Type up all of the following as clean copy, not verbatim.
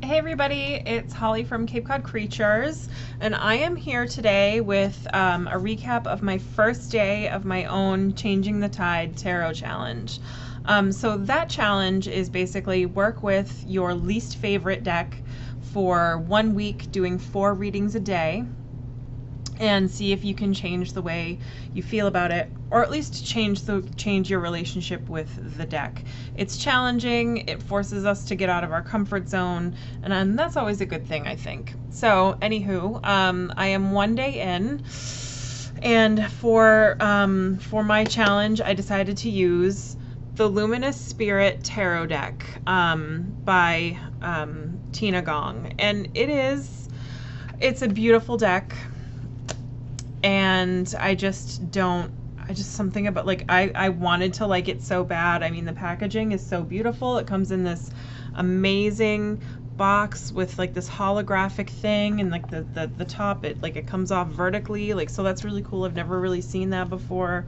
Hey everybody, it's Holly from Cape Cod Creatures, and I am here today with a recap of my first day of my own Changing the Tide Tarot Challenge. So that challenge is basically work with your least favorite deck for 1 week, doing 4 readings a day, and see if you can change the way you feel about it, or at least change your relationship with the deck. It's challenging, it forces us to get out of our comfort zone, and that's always a good thing, I think. So anywho, I am 1 day in, and for my challenge I decided to use the Luminous Spirit Tarot deck by Tina Gong, and it's a beautiful deck. And something about, like, I wanted to like it so bad. I mean, the packaging is so beautiful. It comes in this amazing box with like this holographic thing, and like the top, it comes off vertically, like, so that's really cool. I've never really seen that before.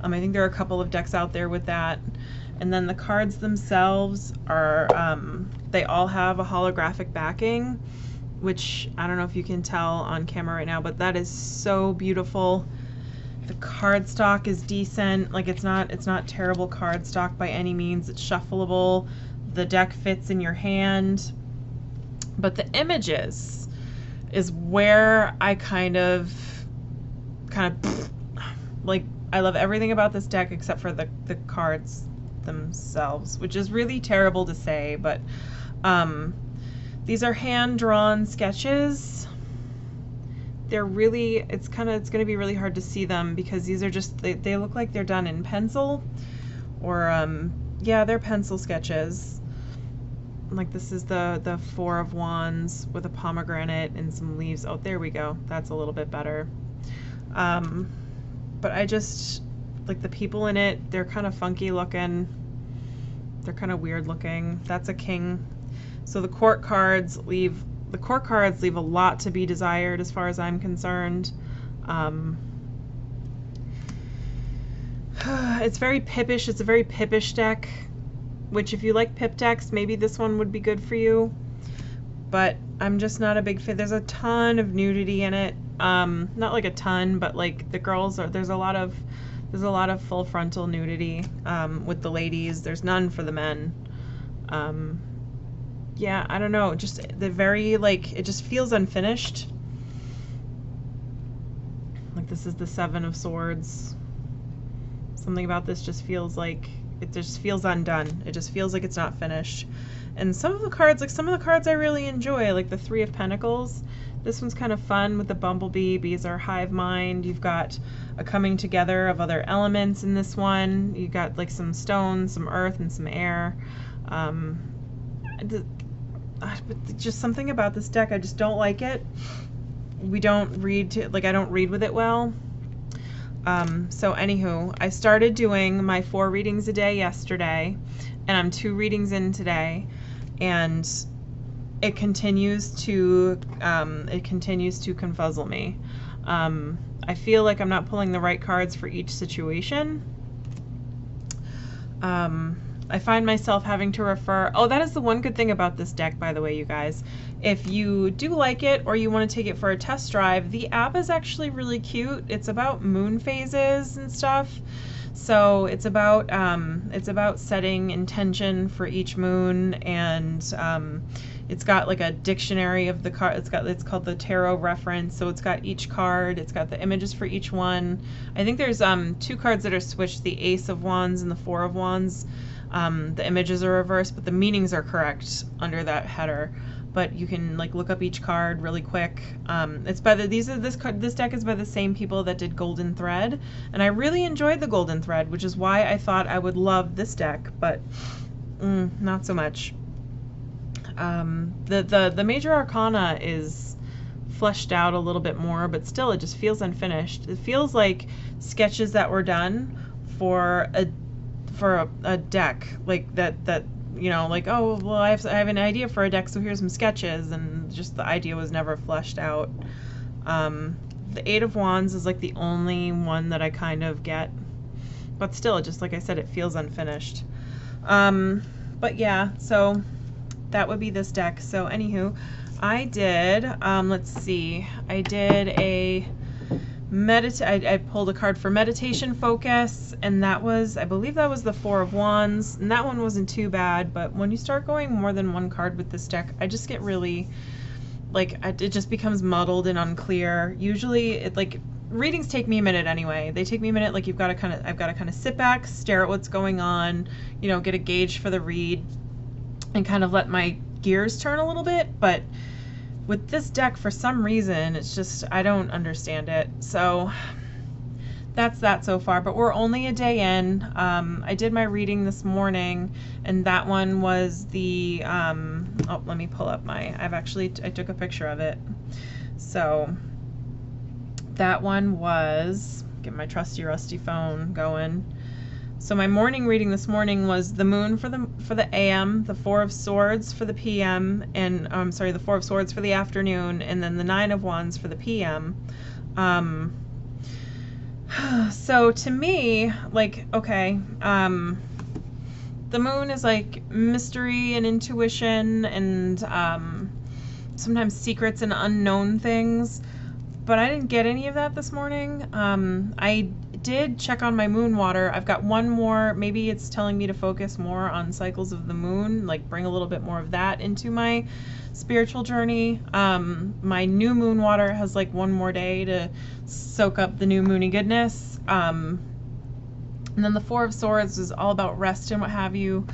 I think there are a couple of decks out there with that. And then the cards themselves are they all have a holographic backing, which I don't know if you can tell on camera right now, but that is so beautiful. The cardstock is decent. Like, it's not terrible cardstock by any means. It's shuffleable. The deck fits in your hand. But the images is where I kind of like, I love everything about this deck except for the cards themselves, which is really terrible to say, but these are hand-drawn sketches. They're really, it's going to be really hard to see them because these are just, they look like they're done in pencil, or yeah, they're pencil sketches. Like, this is the Four of Wands with a pomegranate and some leaves. Oh, there we go. That's a little bit better. But I just like the people in it. They're kind of funky looking. They're kind of weird looking. That's a king. So the court cards leave a lot to be desired as far as I'm concerned. It's very pippish. It's a very pippish deck, which, if you like pip decks, maybe this one would be good for you. But I'm just not a big fan. There's a ton of nudity in it. Not like a ton, but like the girls are. There's a lot of full frontal nudity with the ladies. There's none for the men. Yeah, I don't know, just the very, like, it just feels unfinished. Like, this is the Seven of Swords. Something about this just feels like, it just feels undone. It just feels like it's not finished. And some of the cards I really enjoy, like the Three of Pentacles. This one's kind of fun with the bumblebee. Bees are hive mind. You've got a coming together of other elements in this one. You've got like some stones, some earth, and some air. But just something about this deck, I just don't like it. I don't read with it well. So anywho, I started doing my 4 readings a day yesterday, and I'm 2 readings in today, and it continues to confuzzle me. I feel like I'm not pulling the right cards for each situation. I find myself having to refer. Oh, that is the one good thing about this deck, by the way, you guys. If you do like it, or you want to take it for a test drive, the app is actually really cute. It's about moon phases and stuff. So it's about setting intention for each moon, and it's got like a dictionary of the card. It's called the Tarot Reference. So it's got each card. It's got the images for each one. I think there's 2 cards that are switched: the Ace of Wands and the Four of Wands. The images are reversed, but the meanings are correct under that header. But you can like look up each card really quick. It's by this deck is by the same people that did Golden Thread, and I really enjoyed the Golden Thread, which is why I thought I would love this deck, but not so much. The Major Arcana is fleshed out a little bit more, but still it just feels unfinished. It feels like sketches that were done for a deck, like that you know, like, oh, well, I have an idea for a deck, so here's some sketches, and just the idea was never fleshed out. The Eight of Wands is like the only one that I kind of get, but still, just like I said, it feels unfinished. But yeah, so that would be this deck. So anywho, I did, let's see, I did a I pulled a card for meditation focus, and that was, I believe that was the Four of Wands, and that one wasn't too bad. But when you start going more than one card with this deck, I just get really, like, it just becomes muddled and unclear. Usually it, like, readings take me a minute anyway. They take me a minute. Like, I've got to kind of sit back, stare at what's going on, you know, get a gauge for the read, and kind of let my gears turn a little bit. But with this deck, for some reason, it's just, I don't understand it. So that's that so far, but we're only a day in. I did my reading this morning, and that one was the, oh, let me pull up I took a picture of it. So that one was, get my trusty rusty phone going. So my morning reading this morning was the Moon for the AM, the Four of Swords for the PM, and I'm sorry, the Four of Swords for the afternoon, and then the Nine of Wands for the PM. So to me, like, okay, the Moon is like mystery and intuition and sometimes secrets and unknown things, but I didn't get any of that this morning. I did check on my moon water. I've got one more, maybe it's telling me to focus more on cycles of the moon, like bring a little bit more of that into my spiritual journey. My new moon water has like one more day to soak up the new moony goodness. And then the Four of Swords is all about rest and what have you.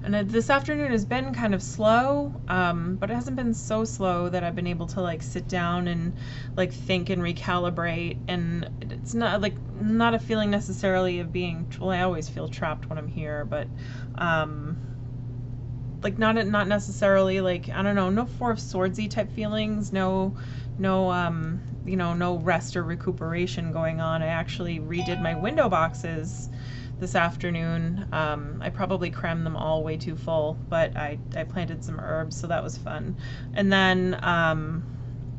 And this afternoon has been kind of slow, but it hasn't been so slow that I've been able to like sit down and like think and recalibrate. And it's not like, not a feeling necessarily of being, well, I always feel trapped when I'm here, but like not necessarily like, I don't know, no Four of Swordsy type feelings, no you know, no rest or recuperation going on. I actually redid my window boxes this afternoon. I probably crammed them all way too full, but I planted some herbs, so that was fun. And then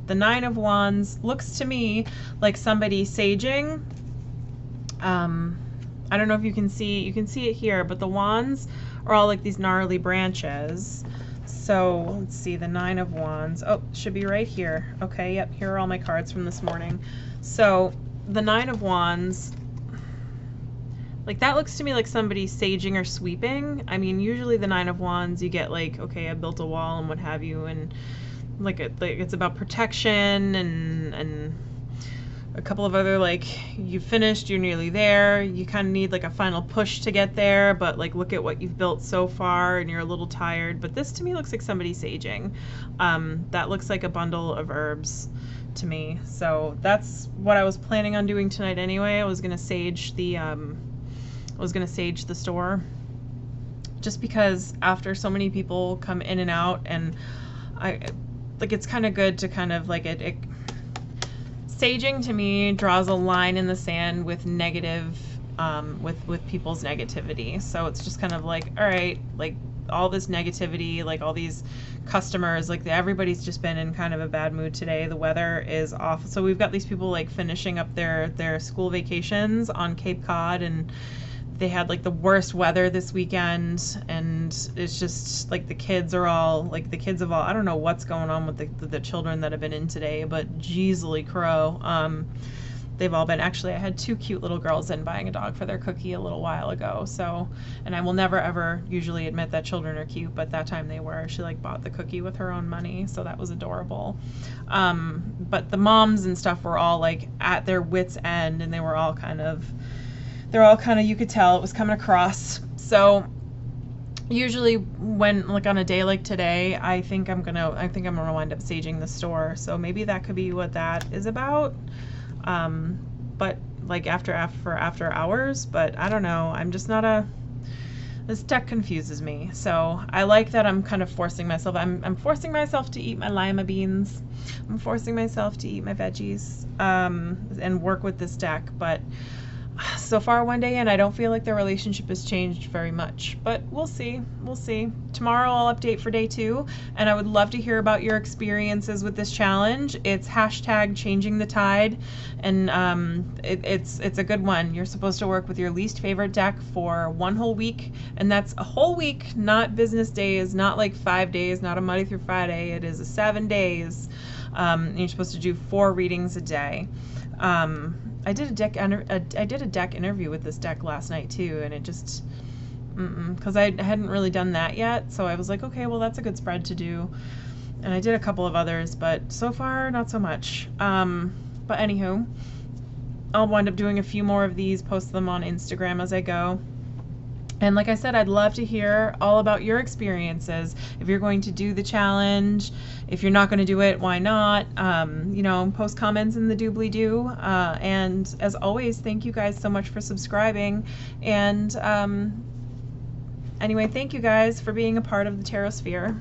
the Nine of Wands looks to me like somebody saging. I don't know if you can see it here, but the wands are all like these gnarly branches. So let's see, the Nine of Wands, oh, should be right here. Okay, yep, here are all my cards from this morning. So the Nine of Wands, like that looks to me like somebody saging or sweeping. I mean, usually the Nine of Wands, you get like, okay, I built a wall and what have you, and like it's about protection and a couple of other, like, you finished, you're nearly there, you kind of need like a final push to get there, but like look at what you've built so far and you're a little tired. But this to me looks like somebody saging. That looks like a bundle of herbs to me. So that's what I was planning on doing tonight anyway. I was gonna sage the store, just because after so many people come in and out, and I like, it's kind of good to kind of like it saging to me draws a line in the sand with negative, with people's negativity. So it's just kind of like, all right, like all this negativity, like all these customers, like everybody's just been in kind of a bad mood today. The weather is off. So we've got these people like finishing up their school vacations on Cape Cod, and they had like the worst weather this weekend, and it's just like the kids of all, I don't know what's going on with the children that have been in today, but Jeezily crow. They've all been, actually I had two cute little girls in buying a dog for their cookie a little while ago, so, and I will never ever usually admit that children are cute, but that time they were. She like bought the cookie with her own money, so that was adorable. But the moms and stuff were all like at their wits' end, and they're all kind of, you could tell it was coming across. So usually when, like on a day like today, I think I'm gonna wind up saging the store. So maybe that could be what that is about. But like after hours, but I don't know. I'm just not this deck confuses me. So I like that I'm kind of forcing myself. I'm forcing myself to eat my lima beans. I'm forcing myself to eat my veggies, and work with this deck, but so far one day in, I don't feel like their relationship has changed very much, but we'll see. We'll see. Tomorrow I'll update for day 2, and I would love to hear about your experiences with this challenge. It's hashtag changing the tide, and it's a good one. You're supposed to work with your least favorite deck for 1 whole week, and that's a whole week, not business days, not like 5 days, not a Monday through Friday. It is a 7 days. And you're supposed to do 4 readings a day. I did a deck interview with this deck last night too, and it just, because I hadn't really done that yet, so I was like, okay, well that's a good spread to do. And I did a couple of others, but so far not so much. But anywho, I'll wind up doing a few more of these, post them on Instagram as I go. And like I said, I'd love to hear all about your experiences. If you're going to do the challenge, if you're not going to do it, why not? You know, post comments in the doobly-doo. And as always, thank you guys so much for subscribing. And anyway, thank you guys for being a part of the Tarot Sphere.